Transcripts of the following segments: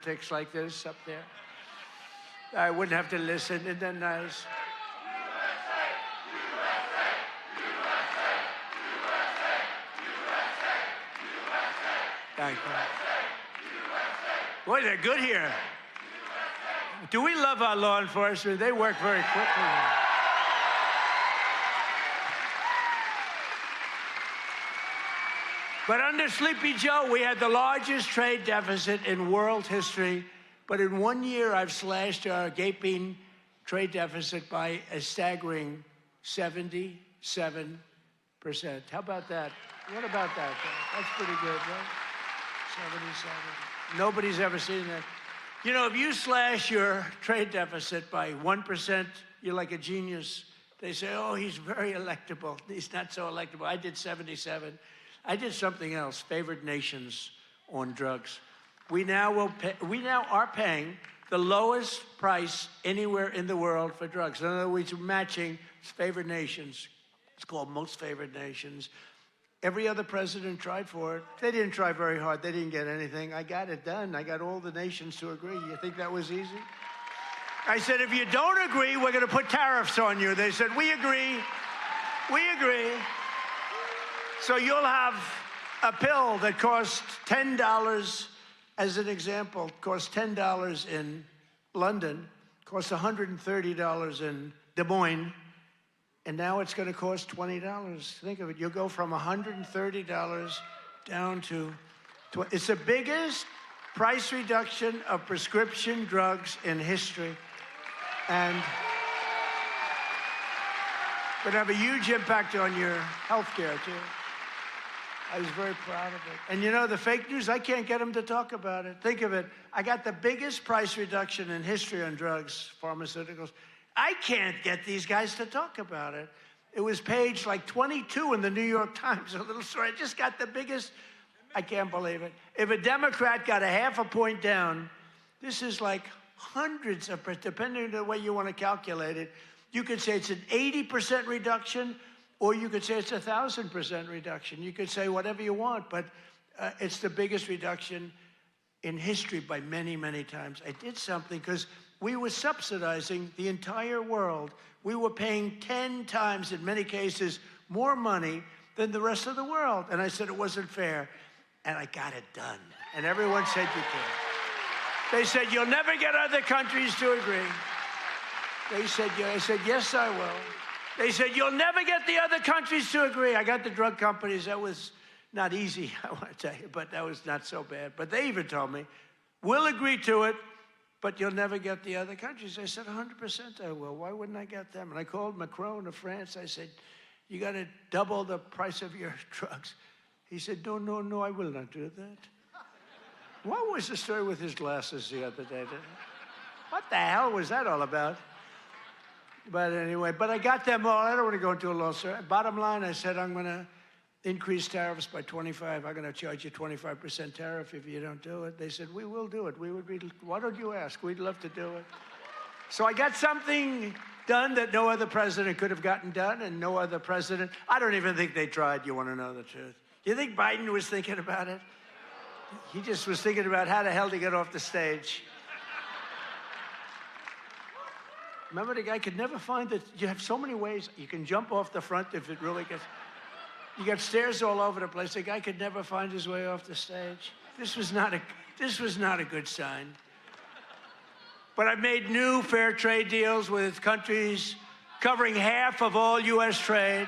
politics like this up there. I wouldn't have to listen. Isn't that nice? Thank you. Boy, they're good here. Do we love our law enforcement? They work very quickly. But under Sleepy Joe, we had the largest trade deficit in world history. But in 1 year, I've slashed our gaping trade deficit by a staggering 77%. How about that? What about that? That's pretty good, right? 77. Nobody's ever seen that. You know, if you slash your trade deficit by 1%, you're like a genius. They say, oh, he's very electable. He's not so electable. I did 77. I did something else, favored nations on drugs. We now are paying the lowest price anywhere in the world for drugs. In other words, we're matching favored nations. It's called most favored nations. Every other president tried for it. They didn't try very hard. They didn't get anything. I got it done. I got all the nations to agree. You think that was easy? I said, if you don't agree, we're going to put tariffs on you. They said, we agree. We agree. So you'll have a pill that costs $10, as an example, costs $10 in London, costs $130 in Des Moines, and now it's going to cost $20. Think of it. You'll go from $130 down to $20. It's the biggest price reduction of prescription drugs in history. And going to have a huge impact on your health care, too. I was very proud of it. And you know, the fake news, I can't get them to talk about it. Think of it. I got the biggest price reduction in history on drugs, pharmaceuticals. I can't get these guys to talk about it. It was page like 22 in the New York Times, a little story. I just got the biggest, I can't believe it. If a Democrat got a half a point down, this is like hundreds of, depending on the way you want to calculate it, you could say it's an 80% reduction, or you could say it's 1,000% reduction. You could say whatever you want, but it's the biggest reduction in history by many, many times. I did something because we were subsidizing the entire world. We were paying 10 times, in many cases, more money than the rest of the world. And I said it wasn't fair. And I got it done. And everyone said you can't. They said, you'll never get other countries to agree. They said, yeah. I said, yes, I will. They said, you'll never get the other countries to agree. I got the drug companies. That was not easy, I want to tell you, but that was not so bad. But they even told me, we'll agree to it, but you'll never get the other countries. I said, 100% I will. Why wouldn't I get them? And I called Macron of France. I said, you got to double the price of your drugs. He said, no, no, no, I will not do that. What was the story with his glasses the other day? What the hell was that all about? But anyway, but I got them all. I don't want to go into a long story. Bottom line, I said, I'm going to increase tariffs by 25. I'm going to charge you 25% tariff if you don't do it. They said, we will do it. We would be, why don't you ask? We'd love to do it. So I got something done that no other president could have gotten done, and no other president. I don't even think they tried. You want to know the truth? You think Biden was thinking about it? He just was thinking about how the hell to get off the stage. Remember, the guy could never find that. You have so many ways. You can jump off the front if it really gets. You got stairs all over the place. The guy could never find his way off the stage. This was not a good sign. But I've made new fair trade deals with countries covering half of all U.S. trade.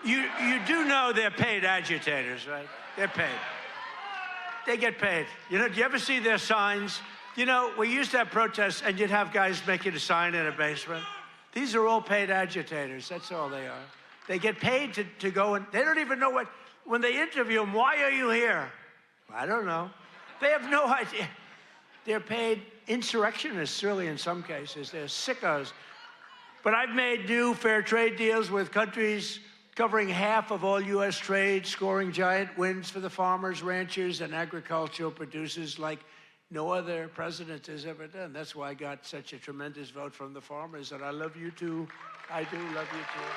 You do know they're paid agitators, right? They're paid. They get paid. You know, do you ever see their signs? You know, we used to have protests, and you'd have guys making a sign in a basement. These are all paid agitators. That's all they are. They get paid to go, and they don't even know what, when they interview them, why are you here? I don't know. They have no idea. They're paid insurrectionists, really, in some cases. They're sickos. But I've made new fair trade deals with countries covering half of all U.S. trade, scoring giant wins for the farmers, ranchers, and agricultural producers like no other president has ever done. That's why I got such a tremendous vote from the farmers, and I love you too. I do love you too.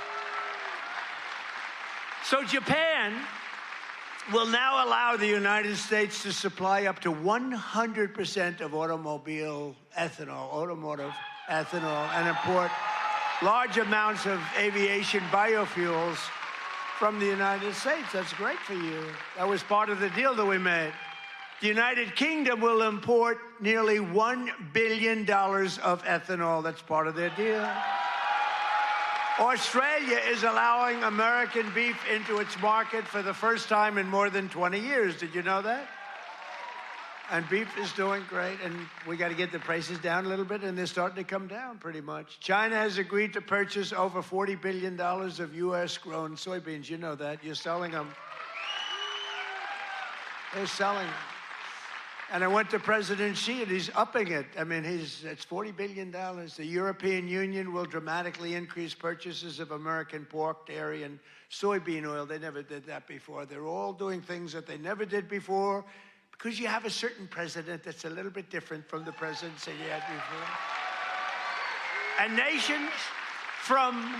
So Japan will now allow the United States to supply up to 100% of automotive ethanol, and import large amounts of aviation biofuels from the United States. That's great for you. That was part of the deal that we made. The United Kingdom will import nearly $1 billion of ethanol. That's part of their deal. Australia is allowing American beef into its market for the first time in more than 20 years. Did you know that? And beef is doing great, and we got to get the prices down a little bit, and they're starting to come down pretty much. China has agreed to purchase over $40 billion of U.S.-grown soybeans. You know that. You're selling them. They're selling them. And I went to President Xi, and he's upping it. I mean, it's $40 billion. The European Union will dramatically increase purchases of American pork, dairy, and soybean oil. They never did that before. They're all doing things that they never did before because you have a certain president that's a little bit different from the presidents that you had before. And nations from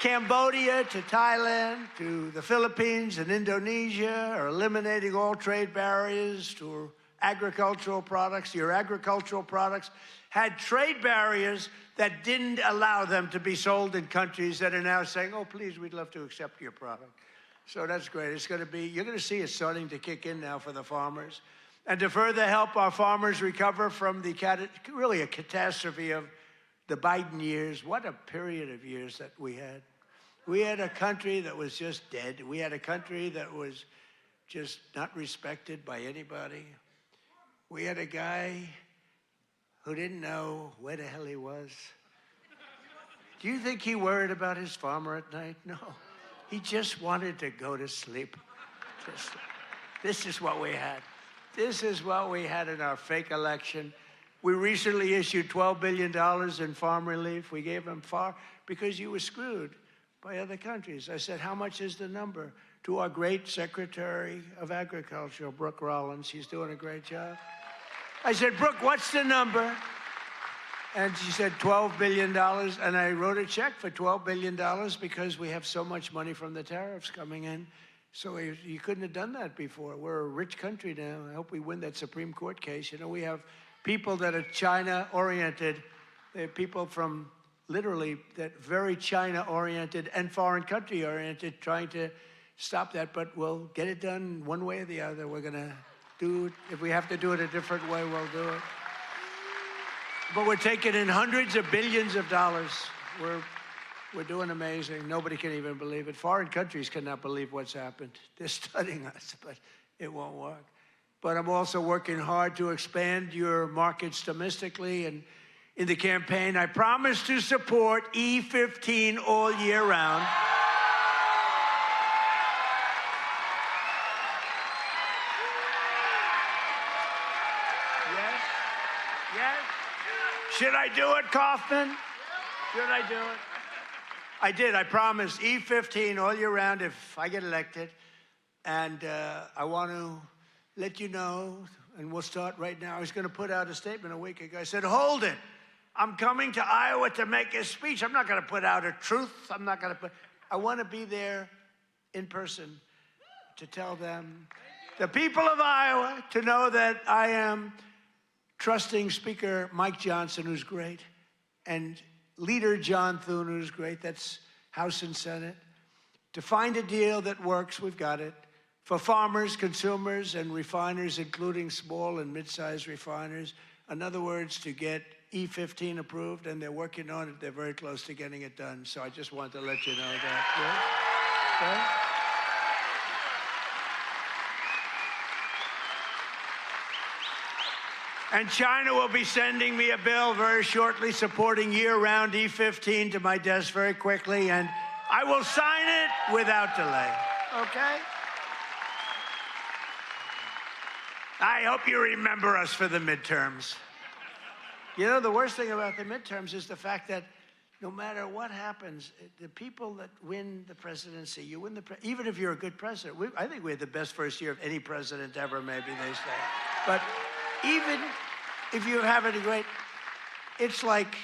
Cambodia to Thailand to the Philippines and Indonesia are eliminating all trade barriers to agricultural products. Your agricultural products had trade barriers that didn't allow them to be sold in countries that are now saying, oh, please, we'd love to accept your product. So that's great. It's going to be, you're going to see it starting to kick in now for the farmers. And to further help our farmers recover from the really a catastrophe of the Biden years, what a period of years that we had. We had a country that was just dead. We had a country that was just not respected by anybody. We had a guy who didn't know where the hell he was. Do you think he worried about his farmer at night? No. He just wanted to go to sleep. This is what we had. This is what we had in our fake election. We recently issued $12 billion in farm relief. We gave them far because you were screwed by other countries. I said, how much is the number? To our great Secretary of Agriculture, Brooke Rollins. She's doing a great job. I said, Brooke, what's the number? And she said, $12 billion. And I wrote a check for $12 billion because we have so much money from the tariffs coming in. So you couldn't have done that before. We're a rich country now. I hope we win that Supreme Court case. You know, we have people that are China-oriented. They have people from literally that very China-oriented and foreign country-oriented trying to stop that. But we'll get it done one way or the other. We're going to do it. If we have to do it a different way, we'll do it. But we're taking in hundreds of billions of dollars. We're doing amazing. Nobody can even believe it. Foreign countries cannot believe what's happened. They're studying us, but it won't work. But I'm also working hard to expand your markets domestically. And in the campaign, I promise to support E15 all year round. Yes? Yes? Should I do it, Kaufman? Should I do it? I did. I promised E15 all year round if I get elected. And I want to let you know, and we'll start right now. I was going to put out a statement a week ago. I said, hold it. I'm coming to Iowa to make a speech. I'm not going to put out a truth. I want to be there in person to tell them, the people of Iowa, to know that I am trusting Speaker Mike Johnson, who's great, and Leader John Thune, who's great, that's House and Senate, to find a deal that works. We've got it. For farmers, consumers, and refiners, including small and mid-sized refiners. In other words, to get E15 approved, and they're working on it. They're very close to getting it done. So I just wanted to let you know that. Yeah? Okay? And China will be sending me a bill very shortly supporting year-round E15 to my desk very quickly, and I will sign it without delay, okay? I hope you remember us for the midterms. You know, the worst thing about the midterms is the fact that no matter what happens, the people that win the presidency, you win even if you're a good president. I think we had the best first year of any president ever, maybe they say. But even if you're having a great, it's like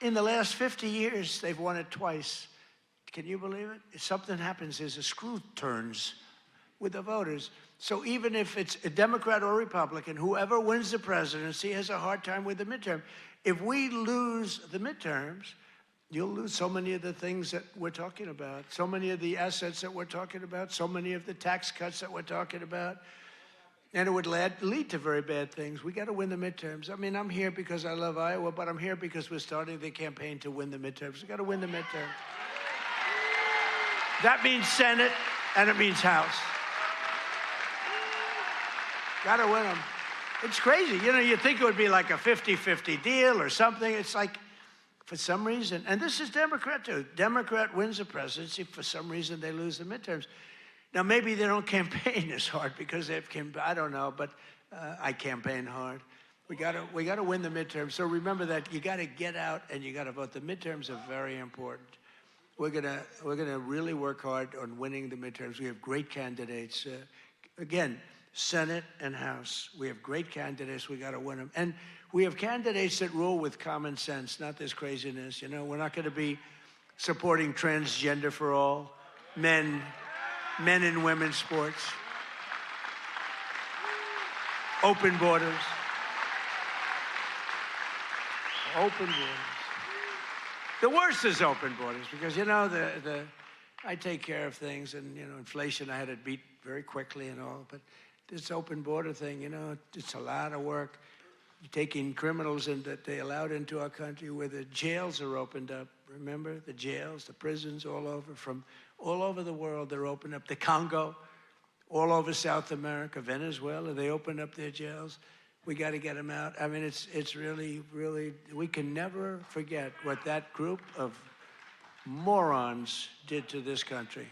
in the last 50 years, they've won it twice. Can you believe it? If something happens, there's a screw turns with the voters. So even if it's a Democrat or Republican, whoever wins the presidency has a hard time with the midterm. If we lose the midterms, you'll lose so many of the things that we're talking about, so many of the assets that we're talking about, so many of the tax cuts that we're talking about. And it would lead to very bad things. We got to win the midterms. I mean, I'm here because I love Iowa, but I'm here because we're starting the campaign to win the midterms. We got to win the midterms. That means Senate, and it means House. Got to win them. It's crazy. You know, you think it would be like a 50-50 deal or something. It's like, for some reason, and this is Democrat too. Democrat wins the presidency. For some reason, they lose the midterms. Now, maybe they don't campaign as hard because they've I don't know, but I campaign hard. We got to win the midterms. So remember that you got to get out and you got to vote. The midterms are very important. We're gonna really work hard on winning the midterms. We have great candidates. Again, Senate and House. We have great candidates. We got to win them. And we have candidates that rule with common sense, not this craziness. You know, we're not going to be supporting transgender for all, men and women's sports, open borders, open borders. The worst is open borders because, you know, I take care of things and, you know, inflation I had to beat very quickly and all, but this open border thing, you know, it's a lot of work. You're taking criminals in that they allowed into our country where the jails are opened up. Remember the jails, the prisons all over, from all over the world, they're opened up. The Congo, all over South America, Venezuela, they opened up their jails. We got to get them out. I mean, it's really, really, we can never forget what that group of morons did to this country.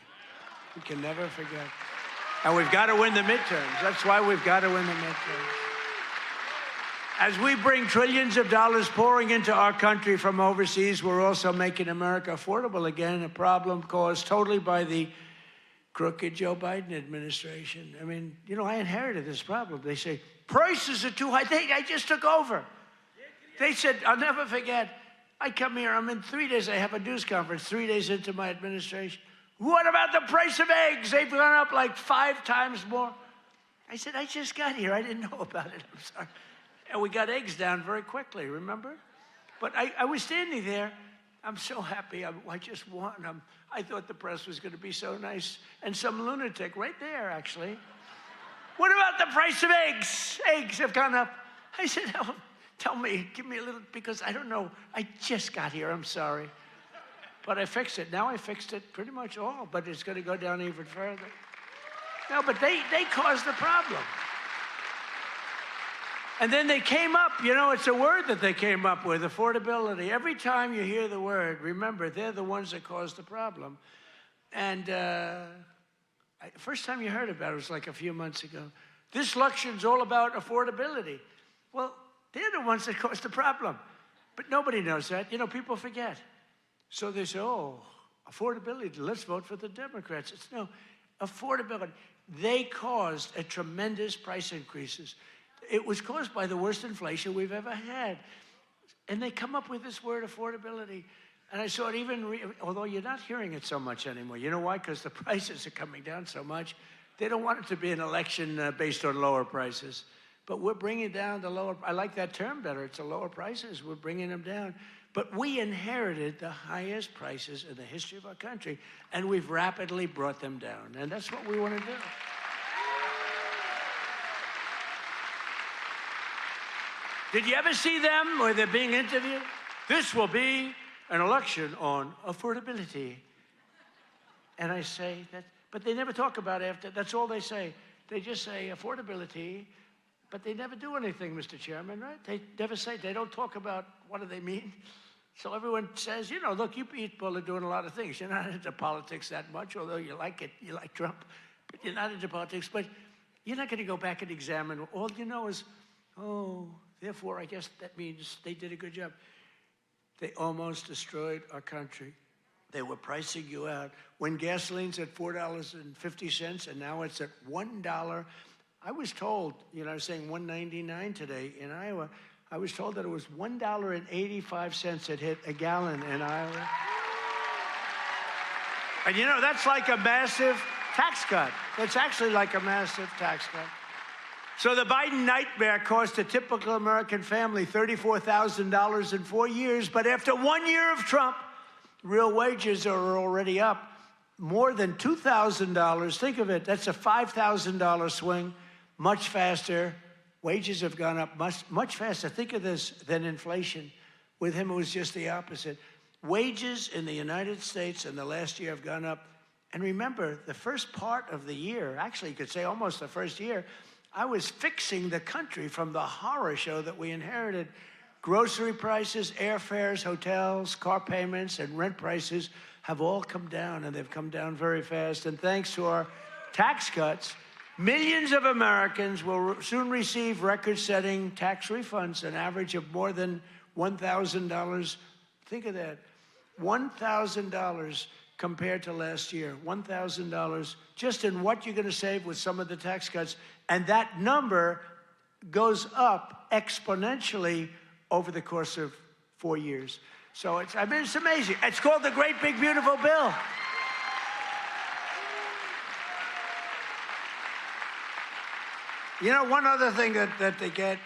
We can never forget. And we've got to win the midterms. That's why we've got to win the midterms. As we bring trillions of dollars pouring into our country from overseas, we're also making America affordable again, a problem caused totally by the crooked Joe Biden administration. I mean, you know, I inherited this problem. They say, prices are too high. I just took over. They said, I'll never forget, I come here, I'm in 3 days, I have a news conference 3 days into my administration. What about the price of eggs? They've gone up like 5 times more. I said, I just got here. I didn't know about it. I'm sorry. And we got eggs down very quickly, remember? But I was standing there. I'm so happy. I just won. I thought the press was going to be so nice. And some lunatic right there, actually. What about the price of eggs? Eggs have gone up. I said, oh, tell me, give me a little, because I don't know. I just got here. I'm sorry. But I fixed it. Now I fixed it pretty much all, but it's going to go down even further. No, but they caused the problem. And then they came up, you know, it's a word that they came up with, affordability. Every time you hear the word, remember, they're the ones that caused the problem. And first time you heard about it was like a few months ago. This election's all about affordability. Well, they're the ones that caused the problem. But nobody knows that. You know, people forget. So they say, oh, affordability, let's vote for the Democrats. It's no, affordability. They caused a tremendous price increases. It was caused by the worst inflation we've ever had. And they come up with this word, affordability. And I saw it even, although you're not hearing it so much anymore. You know why? Because the prices are coming down so much. They don't want it to be an election based on lower prices. But we're bringing down the lower, I like that term better. It's the lower prices. We're bringing them down. But we inherited the highest prices in the history of our country, and we've rapidly brought them down. And that's what we want to do. Did you ever see them where they're being interviewed? This will be an election on affordability. And I say that, but they never talk about it after. That's all they say. They just say affordability, but they never do anything, Mr. Chairman, right? They never say, they don't talk about what do they mean. So everyone says, you know, look, you people are doing a lot of things. You're not into politics that much, although you like it, you like Trump, but you're not into politics. But you're not going to go back and examine. All you know is, oh, therefore, I guess that means they did a good job. They almost destroyed our country. They were pricing you out. When gasoline's at $4.50 and now it's at $1 I was told, you know, I was saying 1.99 today in Iowa. I was told that it was $1.85 it hit a gallon in Iowa. And you know, that's like a massive tax cut. That's actually like a massive tax cut. So the Biden nightmare cost a typical American family $34,000 in 4 years, but after 1 year of Trump, real wages are already up more than $2,000. Think of it, that's a $5,000 swing, much faster. Wages have gone up much faster. Think of this than inflation. With him, it was just the opposite. Wages in the United States in the last year have gone up. And remember, the first part of the year, actually you could say almost the first year, I was fixing the country from the horror show that we inherited. Grocery prices, airfares, hotels, car payments, and rent prices have all come down, and they've come down very fast. And thanks to our tax cuts, millions of Americans will soon receive record-setting tax refunds, an average of more than $1,000. Think of that, $1,000 compared to last year, $1,000 just in what you're going to save with some of the tax cuts. And that number goes up exponentially over the course of 4 years. So it's amazing. It's called the Great Big Beautiful Bill. You know, one other thing that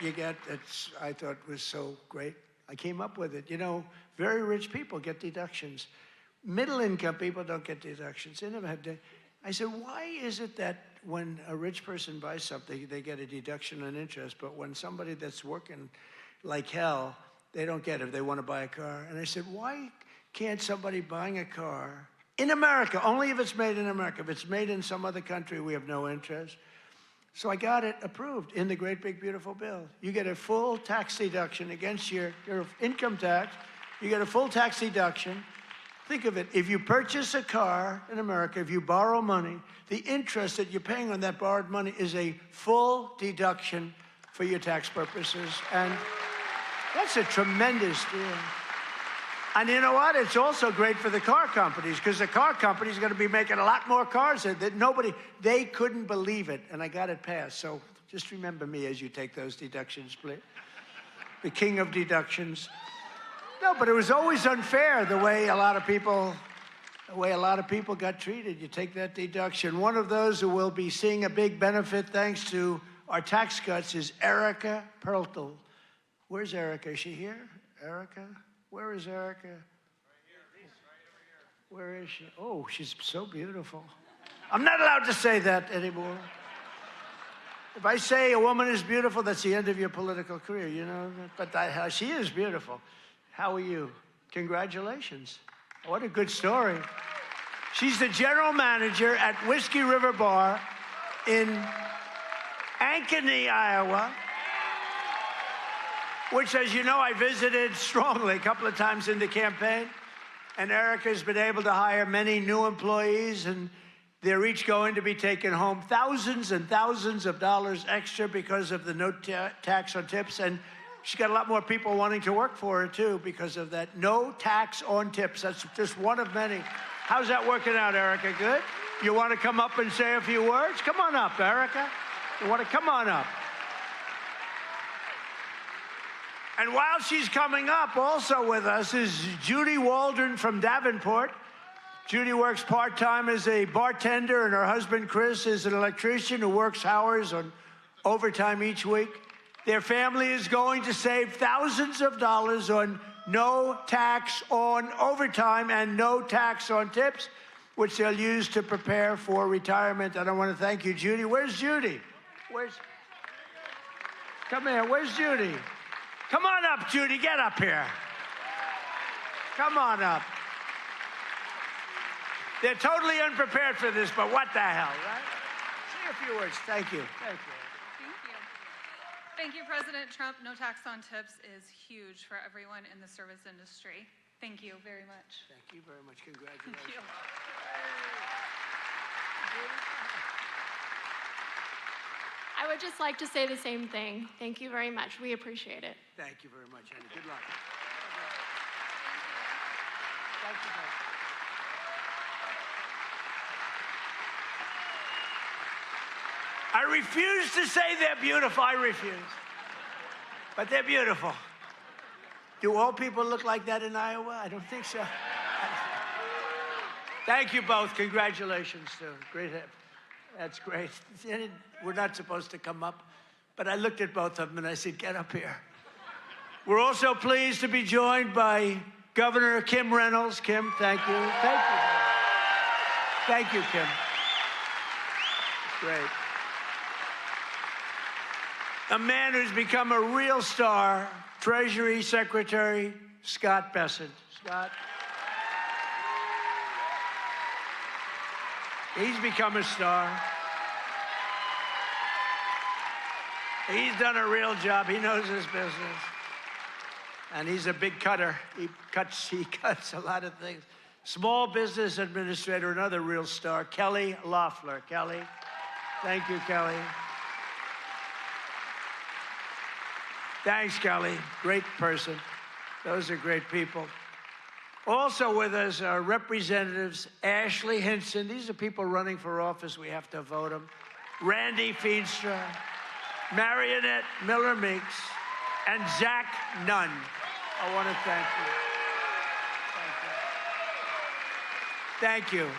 you get that's I thought was so great, I came up with it. You know, very rich people get deductions. Middle income people don't get deductions. They never have to. I said, why is it that when a rich person buys something, they get a deduction on interest, but when somebody that's working like hell, they don't get it if they want to buy a car? And I said, why can't somebody buying a car in America, only if it's made in America, if it's made in some other country, we have no interest. So I got it approved in the Great Big Beautiful Bill. You get a full tax deduction against your income tax. You get a full tax deduction. Think of it, if you purchase a car in America, if you borrow money, the interest that you're paying on that borrowed money is a full deduction for your tax purposes. And that's a tremendous deal. And you know what? It's also great for the car companies, because the car companies are going to be making a lot more cars that they couldn't believe it. And I got it passed. So just remember me as you take those deductions, please. The king of deductions. No, but it was always unfair the way a lot of people got treated. You take that deduction. One of those who will be seeing a big benefit thanks to our tax cuts is Erica Perltel. Where's Erica? Is she here? Erica? Where is Erica? Right here. Where is she? Oh, she's so beautiful. I'm not allowed to say that anymore. If I say a woman is beautiful, that's the end of your political career, you know? But she is beautiful. How are you? Congratulations. What a good story. She's the general manager at Whiskey River Bar in Ankeny, Iowa, which, as you know, I visited strongly a couple of times in the campaign. And Erica's been able to hire many new employees, and they're each going to be taking home thousands and thousands of dollars extra because of the no tax on tips. And she's got a lot more people wanting to work for her, too, because of that no tax on tips. That's just one of many. How's that working out, Erica? Good? You want to come up and say a few words? Come on up, Erica. You want to come on up? And while she's coming up, also with us is Judy Waldron from Davenport. Judy works part-time as a bartender, and her husband, Chris, is an electrician who works hours on overtime each week. Their family is going to save thousands of dollars on no tax on overtime and no tax on tips, which they'll use to prepare for retirement. And I want to thank you, Judy. Where's Judy? Come here. Where's Judy? Come on up, Judy. Get up here. Come on up. They're totally unprepared for this, but what the hell, right? Say a few words. Thank you. Thank you. Thank you, President Trump. No tax on tips is huge for everyone in the service industry. Thank you very much. Thank you very much. Congratulations. Thank you. I would just like to say the same thing. Thank you very much. We appreciate it. Thank you very much, Annie. Good luck. Thank you. I refuse to say they're beautiful. I refuse. But they're beautiful. Do all people look like that in Iowa? I don't think so. Thank you both. Congratulations, too. Great. That's great. We're not supposed to come up, but I looked at both of them and I said, get up here. We're also pleased to be joined by Governor Kim Reynolds. Kim, thank you. Thank you. Thank you, Kim. Great. A man who's become a real star, Treasury Secretary Scott Bessent. Scott. He's become a star. He's done a real job. He knows his business. And he's a big cutter. He cuts a lot of things. Small Business Administrator, another real star, Kelly Loeffler. Kelly, thank you, Kelly. Thanks, Kelly. Great person. Those are great people. Also with us are Representatives Ashley Hinson. These are people running for office. We have to vote them. Randy Feenstra, Marionette Miller-Meeks, and Zach Nunn. I want to thank you. Thank you. Thank you.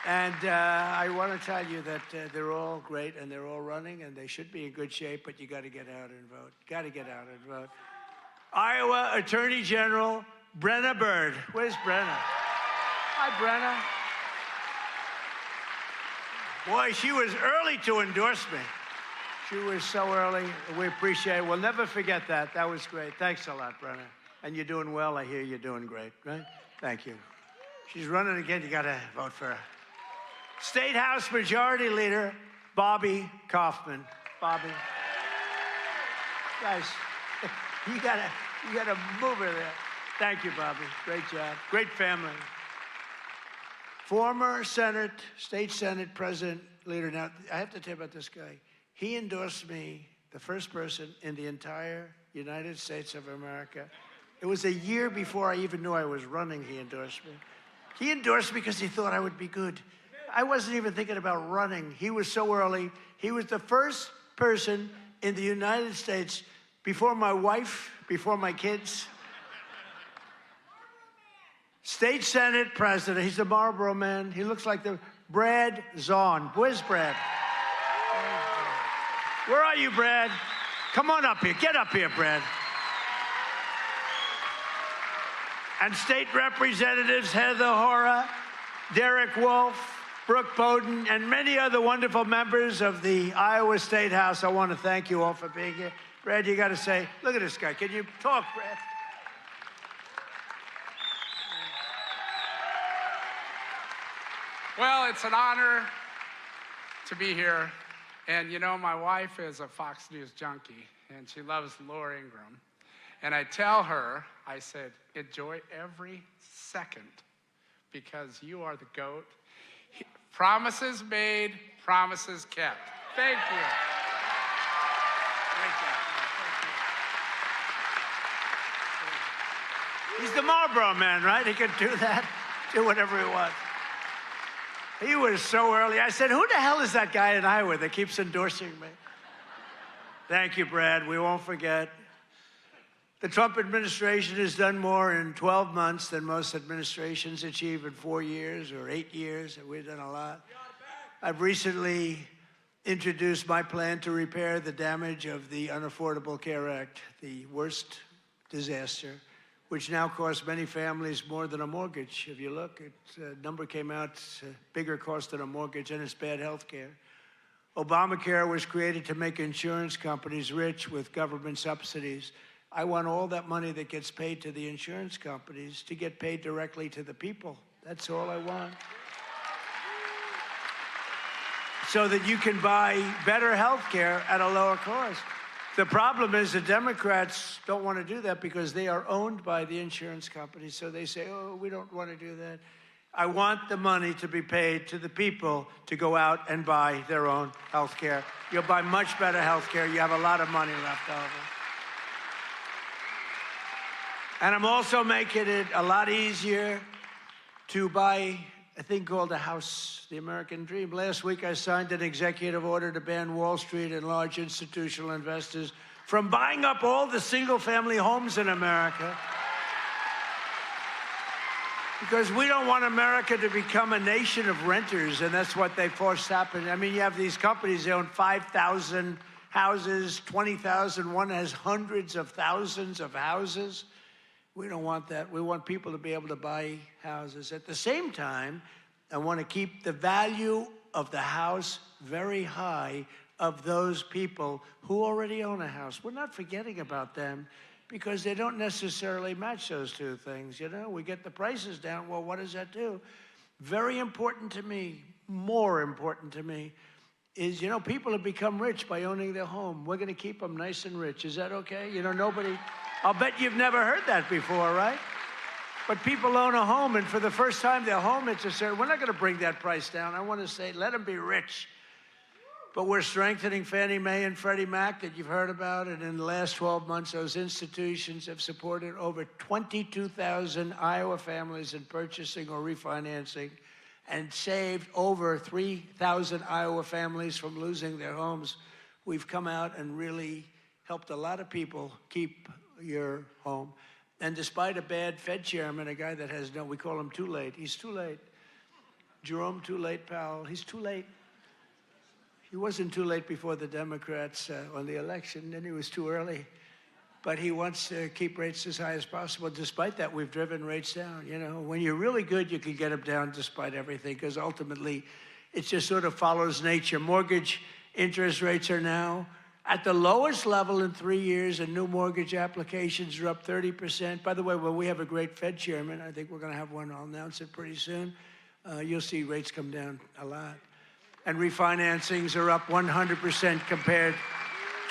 And I want to tell you that they're all great and they're all running and they should be in good shape, but you got to get out and vote. Got to get out and vote. Iowa Attorney General Brenna Bird. Where's Brenna? Hi, Brenna. Boy, she was early to endorse me. She was so early. We appreciate it. We'll never forget that. That was great. Thanks a lot, Brenna. And you're doing well. I hear you're doing great, right? Thank you. She's running again. You got to vote for her. State House Majority Leader Bobby Kaufman. Bobby. Guys, you gotta move her there. Thank you, Bobby. Great job. Great family. Former State Senate President Leader. Now, I have to tell you about this guy. He endorsed me, the first person in the entire United States of America. It was a year before I even knew I was running, he endorsed me. He endorsed me because he thought I would be good. I wasn't even thinking about running. He was so early. He was the first person in the United States, before my wife, before my kids. State Senate President. He's the Marlboro man. He looks like the Brad Zahn. Where's Brad? Where are you, Brad? Come on up here. Get up here, Brad. And state representatives Heather Hora, Derek Wolf, Brooke Bowden, and many other wonderful members of the Iowa State House. I want to thank you all for being here. Brad, you got to say, look at this guy. Can you talk, Brad? Well, it's an honor to be here. And you know, my wife is a Fox News junkie, and she loves Laura Ingraham. And I tell her, I said, enjoy every second, because you are the GOAT. Promises made, promises kept. Thank you. Great job. He's the Marlboro man, right? He could do that, do whatever he wants. He was so early. I said, who the hell is that guy in Iowa that keeps endorsing me? Thank you, Brad. We won't forget. The Trump administration has done more in 12 months than most administrations achieve in 4 years or 8 years. We've done a lot. I've recently introduced my plan to repair the damage of the Unaffordable Care Act, the worst disaster, which now costs many families more than a mortgage. If you look, a number came out, it's a bigger cost than a mortgage, and it's bad health care. Obamacare was created to make insurance companies rich with government subsidies. I want all that money that gets paid to the insurance companies to get paid directly to the people. That's all I want. So that you can buy better health care at a lower cost. The problem is the Democrats don't want to do that because they are owned by the insurance companies. So they say, oh, we don't want to do that. I want the money to be paid to the people to go out and buy their own health care. You'll buy much better health care. You have a lot of money left over. And I'm also making it a lot easier to buy a thing called the House, the American Dream. Last week, I signed an executive order to ban Wall Street and large institutional investors from buying up all the single-family homes in America. Because we don't want America to become a nation of renters, and that's what they forced happen. I mean, you have these companies, they own 5,000 houses, 20,000. One has hundreds of thousands of houses. We don't want that. We want people to be able to buy houses. At the same time, I want to keep the value of the house very high of those people who already own a house. We're not forgetting about them because they don't necessarily match those two things. You know, we get the prices down. Well, what does that do? Very important to me, more important to me, is, you know, people have become rich by owning their home. We're going to keep them nice and rich. Is that okay? You know, nobody, I'll bet you've never heard that before, right? But people own a home, and for the first time, their home, it's a certain, we're not going to bring that price down. I want to say, let them be rich. But we're strengthening Fannie Mae and Freddie Mac that you've heard about, and in the last 12 months, those institutions have supported over 22,000 Iowa families in purchasing or refinancing and saved over 3,000 Iowa families from losing their homes. We've come out and really helped a lot of people keep your home. And despite a bad Fed chairman, a guy that has no, we call him too late. He's too late. Jerome Too Late Powell, he's too late. He wasn't too late before the Democrats won the election, then he was too early. But he wants to keep rates as high as possible. Despite that, we've driven rates down. You know, when you're really good, you can get them down despite everything, because ultimately, it just sort of follows nature. Mortgage interest rates are now at the lowest level in 3 years, and new mortgage applications are up 30%. By the way, well, we have a great Fed chairman. I think we're going to have one. I'll announce it pretty soon. You'll see rates come down a lot. And refinancings are up 100% compared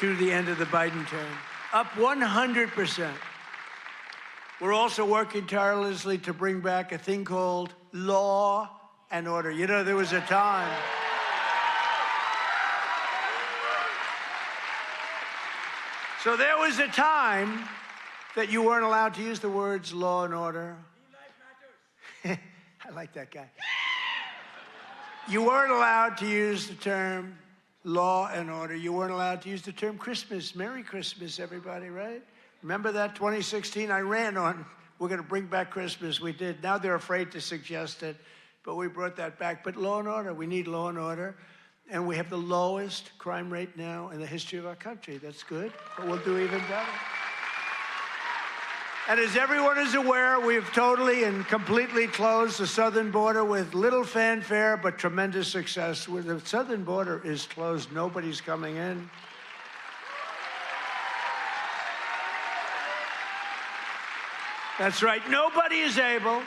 to the end of the Biden term. Up 100%. We're also working tirelessly to bring back a thing called law and order. You know, there was a time. So there was a time that you weren't allowed to use the words law and order. I like that guy. You weren't allowed to use the term law and order. You weren't allowed to use the term Christmas. Merry Christmas, everybody, right? Remember that 2016? I ran on, we're going to bring back Christmas. We did. Now they're afraid to suggest it, but we brought that back. But law and order, we need law and order. And we have the lowest crime rate now in the history of our country. That's good, but we'll do even better. And as everyone is aware, we've totally and completely closed the southern border with little fanfare, but tremendous success. Where the southern border is closed, nobody's coming in. That's right, nobody is able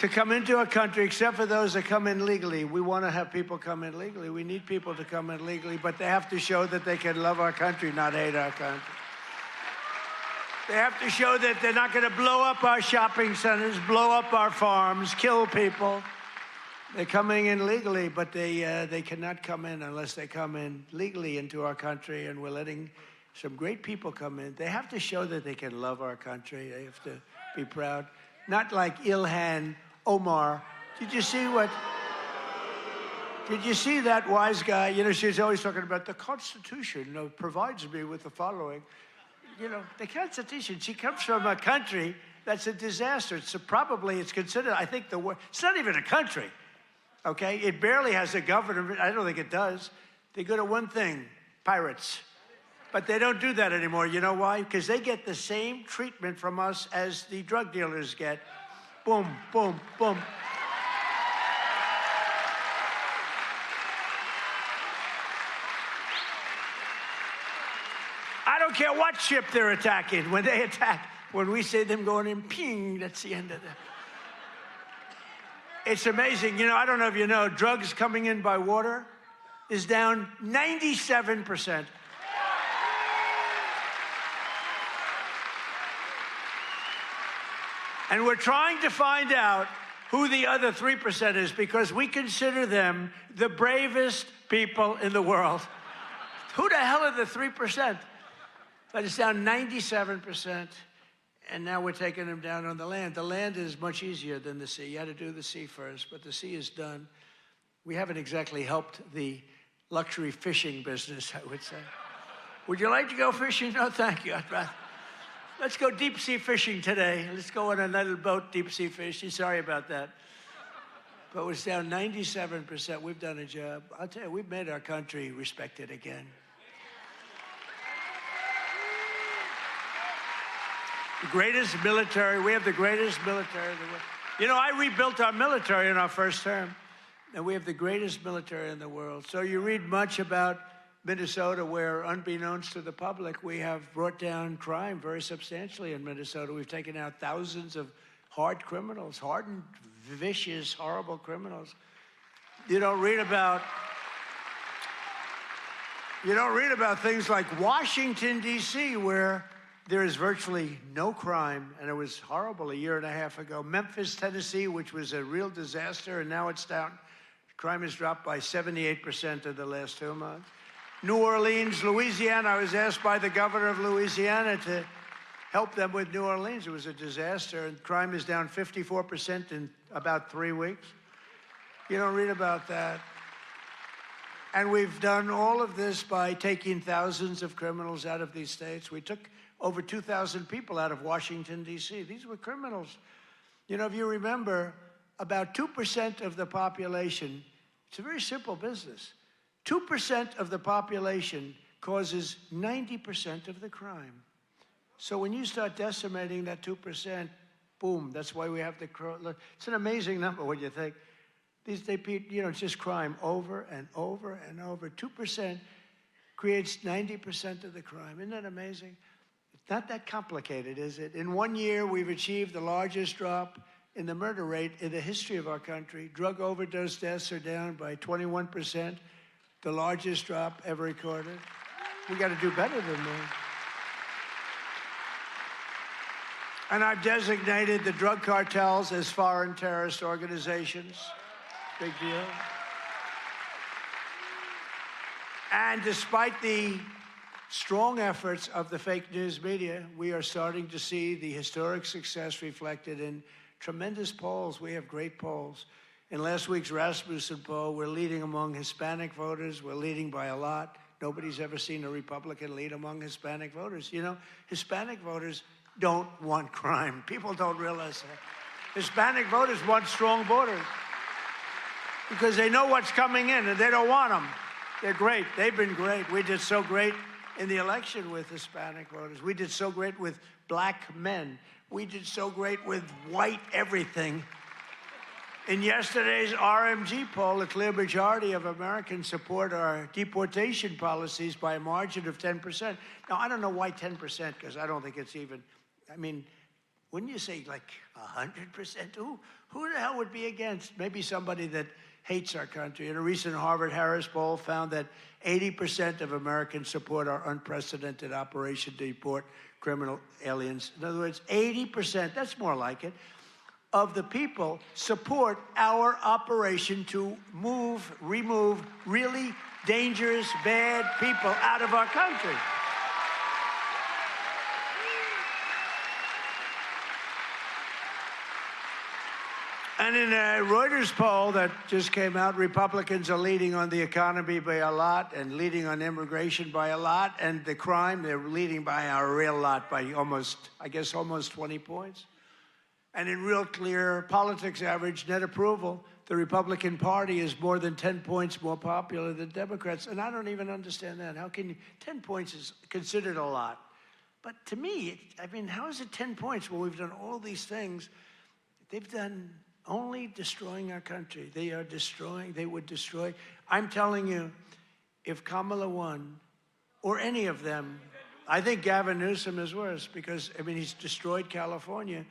to come into our country except for those that come in legally. We want to have people come in legally. We need people to come in legally, but they have to show that they can love our country, not hate our country. They have to show that they're not going to blow up our shopping centers, blow up our farms, kill people. They're coming in legally, but they cannot come in unless they come in legally into our country, and we're letting some great people come in. They have to show that they can love our country. They have to be proud. Not like Ilhan Omar. Did you see that wise guy? You know, she's always talking about the Constitution provides me with the following. You know, the Constitution, she comes from a country that's a disaster. It's considered, I think, the worst. It's not even a country, okay? It barely has a government. I don't think it does. They're good at one thing, pirates. But they don't do that anymore. You know why? Because they get the same treatment from us as the drug dealers get. Boom, boom, boom. I don't care what ship they're attacking. When they attack, when we see them going in, ping, that's the end of it. It's amazing. You know, I don't know if you know, drugs coming in by water is down 97%. And we're trying to find out who the other 3% is, because we consider them the bravest people in the world. Who the hell are the 3%? But it's down 97%. And now we're taking them down on the land. The land is much easier than the sea. You had to do the sea first, but the sea is done. We haven't exactly helped the luxury fishing business, I would say. Would you like to go fishing? No, thank you. Let's go deep sea fishing today. Let's go on a little boat deep sea fishing. Sorry about that. But it's down 97%. We've done a job. I'll tell you, we've made our country respected again. The greatest military, we have the greatest military in the world. You know, I rebuilt our military in our first term, and we have the greatest military in the world. So you read much about Minnesota, where, unbeknownst to the public, we have brought down crime very substantially in Minnesota. We've taken out thousands of hard criminals, hardened, vicious, horrible criminals. You don't read about things like Washington, D.C., where there is virtually no crime, and it was horrible a year and a half ago. Memphis, Tennessee, which was a real disaster, and now it's down. Crime has dropped by 78% in the last 2 months. New Orleans, Louisiana, I was asked by the governor of Louisiana to help them with New Orleans. It was a disaster, and crime is down 54% in about 3 weeks. You don't read about that. And we've done all of this by taking thousands of criminals out of these states. We took over 2,000 people out of Washington, D.C. These were criminals. You know, if you remember, about 2% of the population, it's a very simple business. 2% of the population causes 90% of the crime. So when you start decimating that 2%, boom, that's why we have the, it's an amazing number when you think. It's just crime over and over and over. 2% creates 90% of the crime. Isn't that amazing? It's not that complicated, is it? In 1 year, we've achieved the largest drop in the murder rate in the history of our country. Drug overdose deaths are down by 21%, the largest drop ever recorded. We got to do better than that. And I've designated the drug cartels as foreign terrorist organizations. Big deal. And despite the strong efforts of the fake news media, we are starting to see the historic success reflected in tremendous polls. We have great polls. In last week's Rasmussen poll, we're leading among Hispanic voters. We're leading by a lot. Nobody's ever seen a Republican lead among Hispanic voters. You know, Hispanic voters don't want crime. People don't realize that. Hispanic voters want strong borders because they know what's coming in and they don't want them. They're great. They've been great. We did so great in the election with Hispanic voters. We did so great with black men. We did so great with white everything. In yesterday's RMG poll, a clear majority of Americans support our deportation policies by a margin of 10%. Now, I don't know why 10%, because I don't think it's even, I mean, wouldn't you say like 100%? Who the hell would be against? Maybe somebody that hates our country. In a recent Harvard-Harris poll found that 80% of Americans support our unprecedented operation to deport criminal aliens. In other words, 80%, that's more like it, of the people support our operation to remove really dangerous, bad people out of our country. And in a Reuters poll that just came out, Republicans are leading on the economy by a lot and leading on immigration by a lot, and the crime, they're leading by a real lot, by almost 20 points. And in real clear politics average net approval, the Republican Party is more than 10 points more popular than Democrats. And I don't even understand that. How can 10 points is considered a lot? But to me, I mean, how is it 10 points when we've done all these things? They've done only destroying our country. They are destroying, they would destroy. I'm telling you, if Kamala won, or any of them, I think Gavin Newsom is worse because, I mean, he's destroyed California.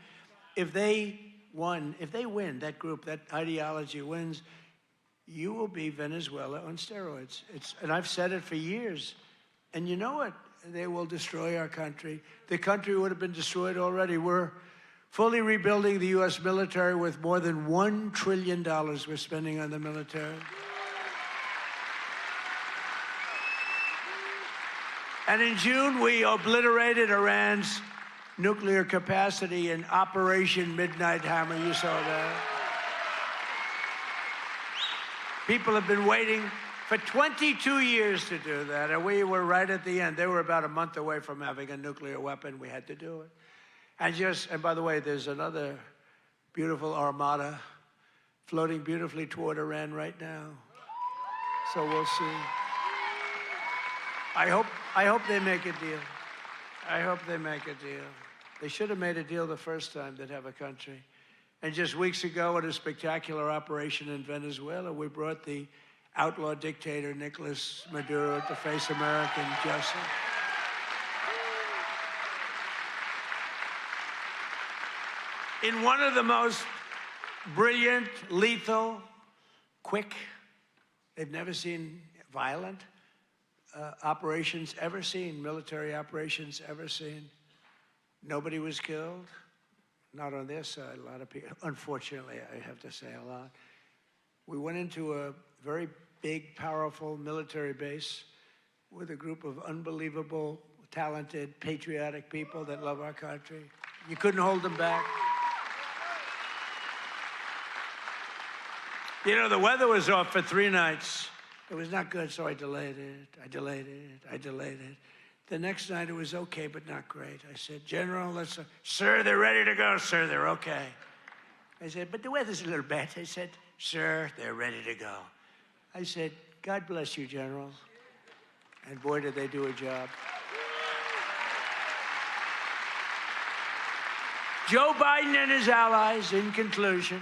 If they win, that group, that ideology wins, you will be Venezuela on steroids. And I've said it for years. And you know what? They will destroy our country. The country would have been destroyed already. We're fully rebuilding the U.S. military with more than $1 trillion we're spending on the military. And in June, we obliterated Iran's nuclear capacity in Operation Midnight Hammer. You saw that. People have been waiting for 22 years to do that, and we were right at the end. They were about a month away from having a nuclear weapon. We had to do it. And by the way, there's another beautiful armada floating beautifully toward Iran right now. So we'll see. I hope they make a deal. I hope they make a deal. They should have made a deal the first time they'd have a country. And just weeks ago, at a spectacular operation in Venezuela, we brought the outlaw dictator Nicolas Maduro to face American justice. In one of the most brilliant, lethal, quick, they've never seen violent operations ever seen, military operations ever seen. Nobody was killed, not on their side, a lot of people, unfortunately, I have to say a lot. We went into a very big, powerful military base with a group of unbelievable, talented, patriotic people that love our country. You couldn't hold them back. You know, the weather was off for 3 nights. It was not good, so I delayed it. The next night it was okay, but not great. I said, General, sir, they're ready to go. Sir, they're okay. I said, but the weather's a little bad. I said, sir, they're ready to go. I said, God bless you, General. And boy, did they do a job. Joe Biden and his allies, in conclusion,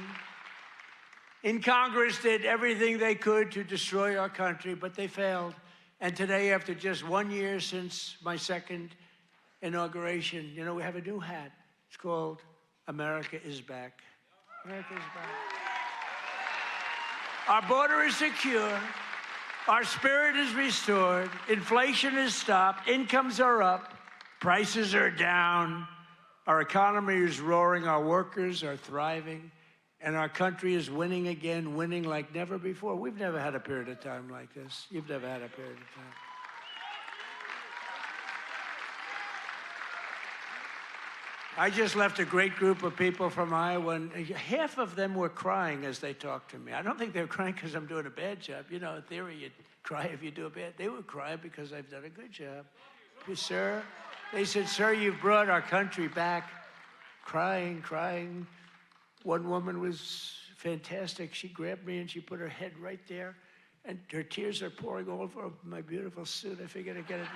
in Congress did everything they could to destroy our country, but they failed. And today, after just 1 year since my second inauguration, you know, we have a new hat. It's called America is Back. America is back. Our border is secure. Our spirit is restored. Inflation is stopped. Incomes are up. Prices are down. Our economy is roaring. Our workers are thriving. And our country is winning again, winning like never before. We've never had a period of time like this. You've never had a period of time. I just left a great group of people from Iowa, and half of them were crying as they talked to me. I don't think they were crying because I'm doing a bad job. You know, in theory, you'd cry if you do a bad. They were crying because I've done a good job. Sir, they said, sir, you've brought our country back. Crying. One woman was fantastic. She grabbed me and she put her head right there, and her tears are pouring all over my beautiful suit. I figured I'd get it.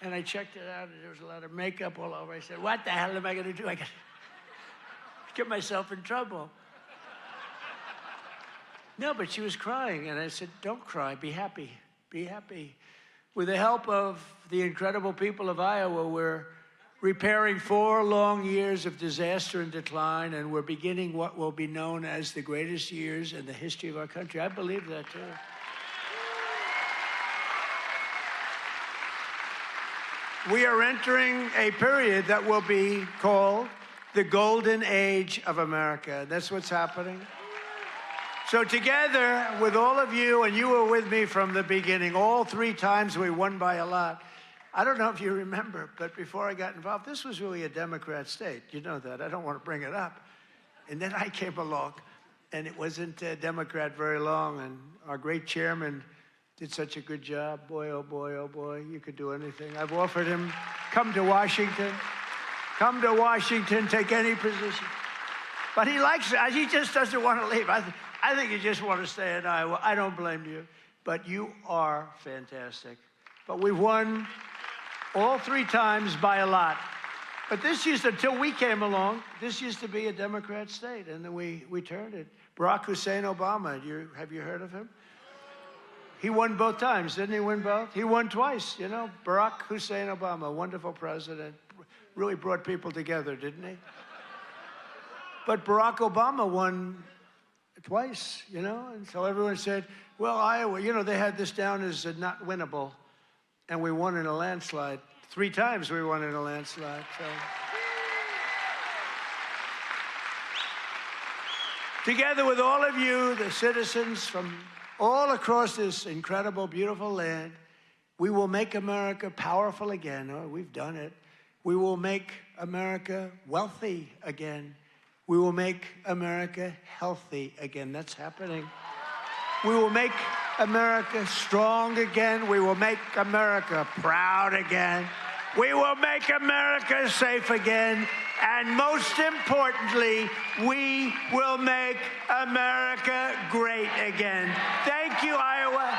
And I checked it out, and there was a lot of makeup all over. I said, what the hell am I going to do? I got to get myself in trouble. No, but she was crying, and I said, don't cry. Be happy. Be happy. With the help of the incredible people of Iowa, we're repairing 4 long years of disaster and decline, and we're beginning what will be known as the greatest years in the history of our country. I believe that, too. We are entering a period that will be called the golden age of America. That's what's happening. So together with all of you, and you were with me from the beginning, all 3 times we won by a lot. I don't know if you remember, but before I got involved, this was really a Democrat state. You know that. I don't want to bring it up. And then I came along, and it wasn't a Democrat very long, and our great chairman did such a good job. Boy, oh boy, oh boy, you could do anything. I've offered him, come to Washington, take any position. But he likes it. He just doesn't want to leave. I think you just want to stay in Iowa. I don't blame you. But you are fantastic. But we've won all 3 times by a lot. But this until we came along, this used to be a Democrat state, and then we turned it. Barack Hussein Obama, have you heard of him? He won both times, didn't he win both? He won twice, you know. Barack Hussein Obama, wonderful president, really brought people together, didn't he? But Barack Obama won twice, you know, and so everyone said, well, Iowa, you know, they had this down as not winnable. And we won in a landslide. 3 times we won in a landslide. So. Together with all of you, the citizens from all across this incredible, beautiful land, we will make America powerful again. Oh, we've done it. We will make America wealthy again. We will make America healthy again. That's happening. We will make America strong again. We will make America proud again. We will make America safe again. And most importantly, we will make America great again. Thank you, Iowa.